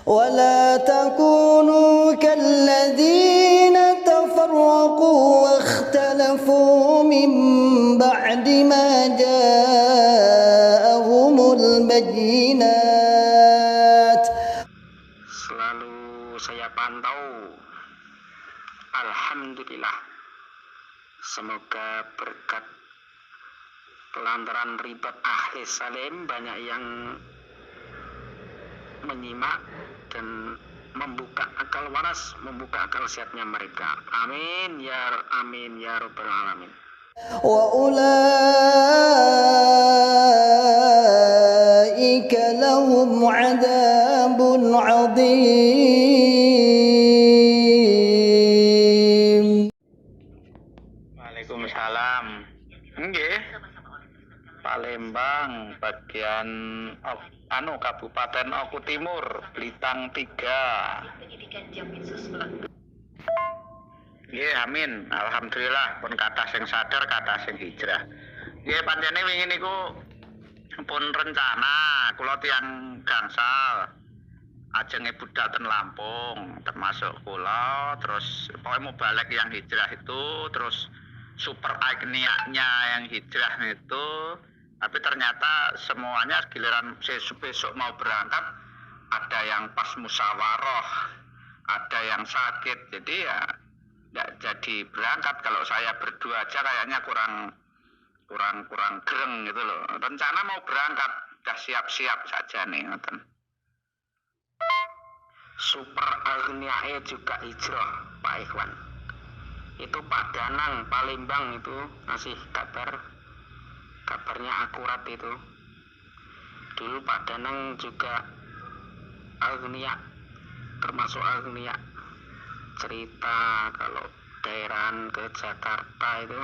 ولا تكونوا كالذين تفرقوا واختلفوا من بعد ما جاءهم البينات. Selalu saya pantau, alhamdulillah, semoga berkat pelantaran ribet ahli salim banyak yang menyimak dan membuka akal waras, membuka akal sehatnya mereka. Amin ya rabbal alamin. وأولئك لهم عذاب عظيم. Waalaikumsalam. Nggih. Palembang, bagian Kabupaten Oku Timur, Blitang 3. Nggih, amin. Alhamdulillah pun kathah sing sadar, kathah sing hijrah. Nggih, pancene wingi niku pun rencana kula tiyang gangsal ajenge budal ten Lampung, termasuk kula, terus pokoknya mau balik yang hijrah itu, terus super agniaknya yang hijrah itu, tapi ternyata semuanya giliran besok mau berangkat ada yang pas musyawarah, ada yang sakit, jadi ya nggak jadi berangkat. Kalau saya berdua aja kayaknya kurang gereng gitu loh. Rencana mau berangkat, udah siap-siap saja nih, ngoten. Super agniae juga hijrah, Pak Ikhwan. Itu Pak Danang Palembang itu ngasih kabarnya akurat itu. Dulu Pak Danang juga agnia, termasuk agnia, cerita kalau daerahan ke Jakarta itu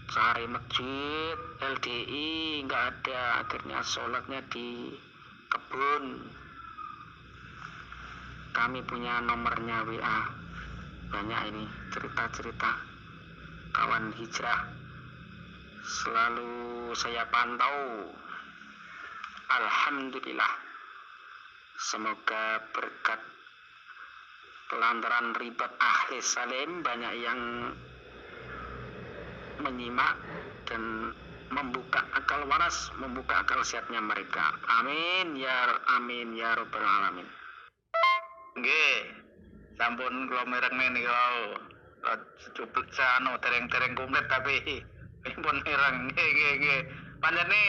cari masjid LDI nggak ada, akhirnya sholatnya di kebun. Kami punya nomornya WA, banyak ini cerita-cerita kawan hijrah, selalu saya pantau. Alhamdulillah, semoga berkat pelantaran ribet ahli salim banyak yang menyimak dan membuka akal waras, membuka akal sehatnya mereka. Amin ya rabbal alamin. Nggih, sampun kula mireng menika secupluk sano tereng-tereng kumplit tapi pun mireng. Nggih. Panjene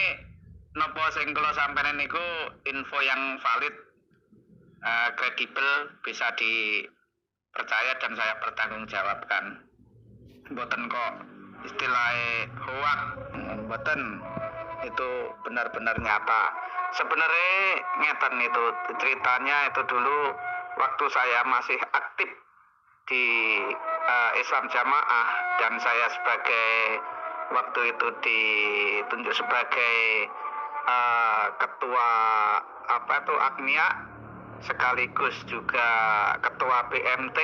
napa sing kula sampeyan niku info yang valid, kredibel, bisa dipercaya dan saya pertanggungjawabkan. Mboten kok istilahnya hoak, mboten, itu benar-benar nyata. Sebenarnya ngeten itu ceritanya itu dulu waktu saya masih aktif di Islam Jamaah dan saya sebagai waktu itu ditunjuk sebagai ketua Agnia sekaligus juga ketua BMT.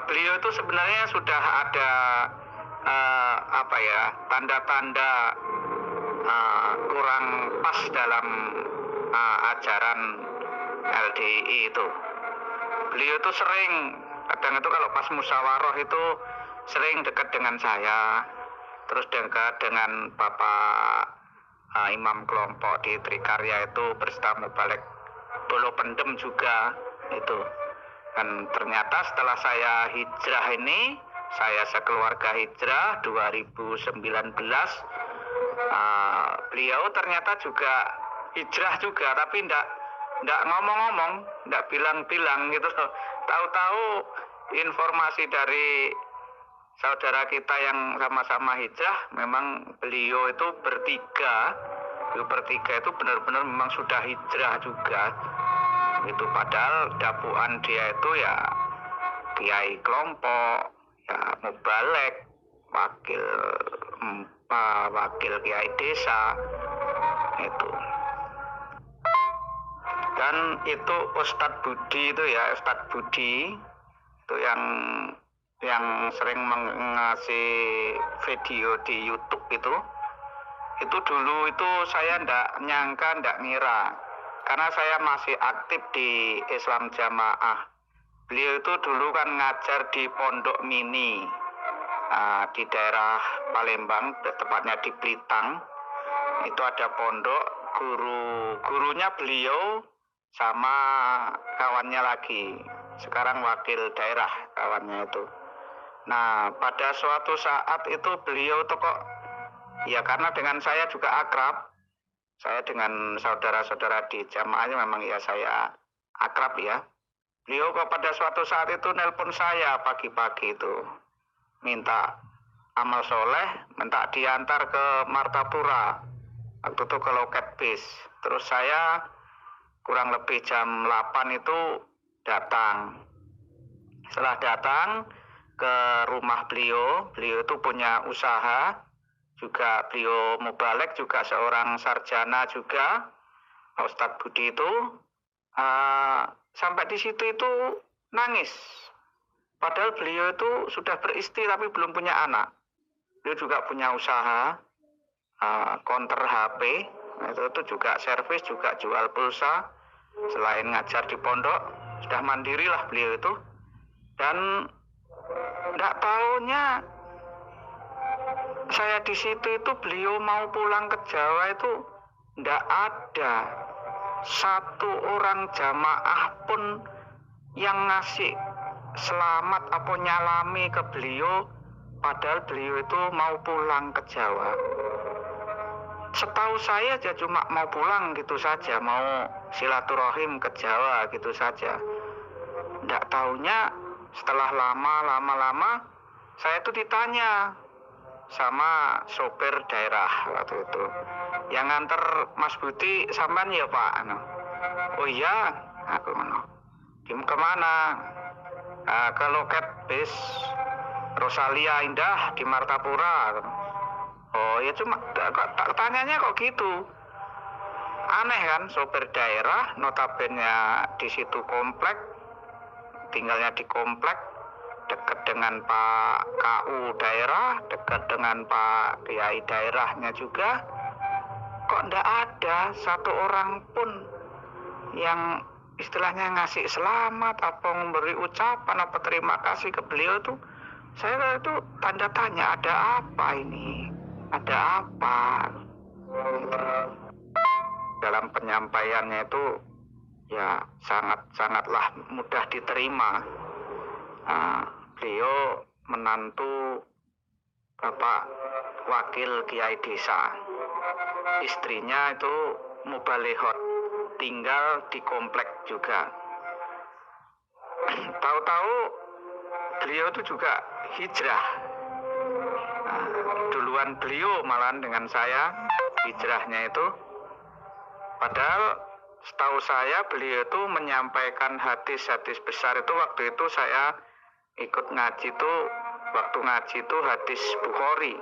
Beliau itu sebenarnya sudah ada tanda-tanda kurang pas dalam ajaran LDI itu. Beliau itu sering, kadang itu kalau pas musyawarah itu sering dekat dengan saya, terus dekat dengan Bapak Imam kelompok di Trikarya itu berserta Mubalik Bolo Pendem juga itu. Dan ternyata setelah saya hijrah ini, saya sekeluarga hijrah 2019, beliau ternyata juga hijrah juga, tapi ndak ngomong-ngomong, ndak bilang-bilang gitu. Tahu-tahu informasi dari saudara kita yang sama-sama hijrah, memang beliau itu bertiga itu benar-benar memang sudah hijrah juga. Itu padahal dapuan dia itu ya kiai kelompok, ya mubalek, wakil kiai desa itu. Dan itu Ustadz Budi itu yang sering ngasih video di YouTube itu dulu itu saya ndak nyangka, ndak ngira karena saya masih aktif di Islam Jamaah. Beliau itu dulu kan ngajar di Pondok Mini di daerah Palembang, tepatnya di Blitang. Itu ada pondok, gurunya beliau sama kawannya lagi. Sekarang wakil daerah kawannya itu. Nah, pada suatu saat itu beliau tuh kok, ya karena dengan saya juga akrab, saya dengan saudara-saudara di jamaahnya memang ya saya akrab ya. Beliau kok pada suatu saat itu nelpon saya pagi-pagi itu, minta amal soleh, minta diantar ke Martapura, waktu itu ke loket bis. Terus saya kurang lebih jam 8 itu datang. Setelah datang ke rumah beliau itu punya usaha, juga beliau mubalek, juga seorang sarjana juga, Ustadz Budi itu. Sampai di situ itu nangis. Padahal beliau itu sudah beristri tapi belum punya anak. Beliau juga punya usaha counter HP. Itu juga servis, juga jual pulsa. Selain ngajar di pondok, sudah mandiri lah beliau itu. Dan enggak taunya saya di situ itu beliau mau pulang ke Jawa itu enggak ada satu orang jamaah pun yang ngasih selamat apa nyalami ke beliau, padahal beliau itu mau pulang ke Jawa. Setahu saya aja cuma mau pulang gitu saja, mau silaturahim ke Jawa gitu saja. Nggak taunya setelah lama saya itu ditanya sama sopir daerah waktu itu, yang nganter Mas Budi sampean ya Pak? Oh iya, aku kemana? Ke loket bis Rosalia Indah di Martapura. Oh ya, cuma tanyanya kok gitu. Aneh kan, sopir daerah notabene di situ komplek, tinggalnya di komplek, dekat dengan Pak KU daerah, dekat dengan Pak Kiai daerahnya juga. Kok enggak ada satu orang pun yang istilahnya ngasih selamat, apa memberi ucapan, apa terima kasih ke beliau tuh. Saya itu tanda tanya, ada apa ini? Ada apa? Dalam penyampaiannya itu ya sangatlah mudah diterima. Beliau menantu Bapak Wakil Kiai Desa. Istrinya itu mubalehot, tinggal di komplek juga. Tahu-tahu beliau itu juga hijrah. Duluan beliau malahan dengan saya hijrahnya itu. Padahal setahu saya beliau itu menyampaikan hadis-hadis besar itu, waktu itu saya ikut ngaji itu, waktu ngaji itu hadis Bukhari,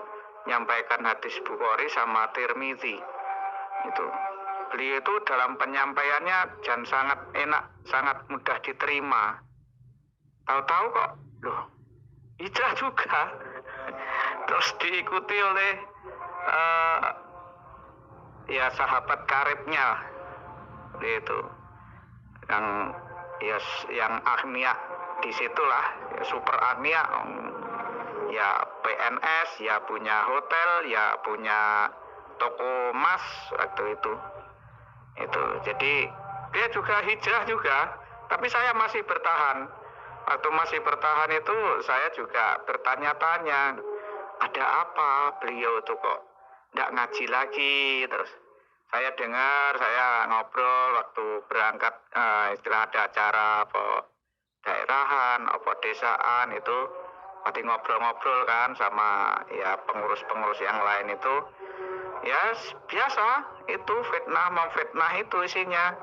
menyampaikan hadis Bukhari sama Tirmidzi. Itu beliau itu dalam penyampaiannya dan sangat enak, sangat mudah diterima. Tahu-tahu kok loh hijrah juga. Terus diikuti oleh ya sahabat karibnya itu, yang agnia di situlah, ya, super agnia, ya PNS, ya punya hotel, ya punya toko emas waktu itu. Jadi dia juga hijrah juga, tapi saya masih bertahan. Waktu masih bertahan itu saya juga bertanya-tanya, ada apa beliau tuh kok nggak ngaji lagi. Terus saya dengar, saya ngobrol waktu berangkat, istilah ada acara apa daerahan, apa desaan itu, pasti ngobrol-ngobrol kan sama ya pengurus-pengurus yang lain itu. Ya biasa, itu memfitnah itu isinya.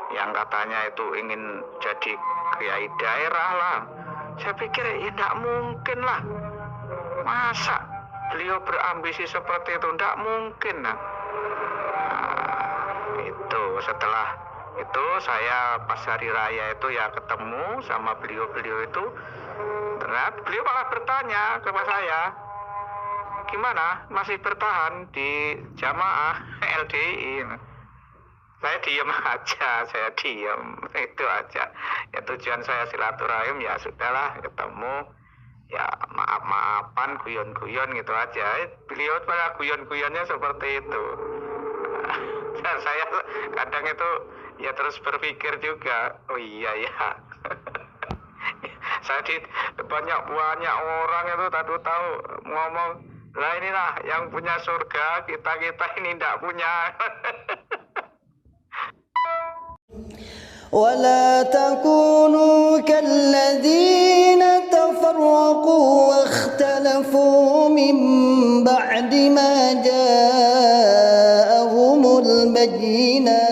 Yang katanya itu ingin jadi kiai daerah lah. Saya pikir ya tidak mungkin lah. Masa beliau berambisi seperti itu? Tidak mungkin lah. Itu setelah itu saya pas hari raya itu ya ketemu sama beliau itu. Ternyata beliau malah bertanya kepada saya, gimana masih bertahan di jamaah LDI? Saya diem aja, saya diem, itu aja. Ya tujuan saya silaturahim ya sudahlah, ketemu ya maaf-maafan, guyon-guyon gitu aja. Beliau pada guyon-guyonnya seperti itu. Dan saya kadang itu ya terus berpikir juga, oh iya ya. Saya banyak orang itu tahu ngomong, lah inilah yang punya surga, kita ini tidak punya. ولا تكونوا كالذين تفرقوا واختلفوا من بعد ما جاءهم البينات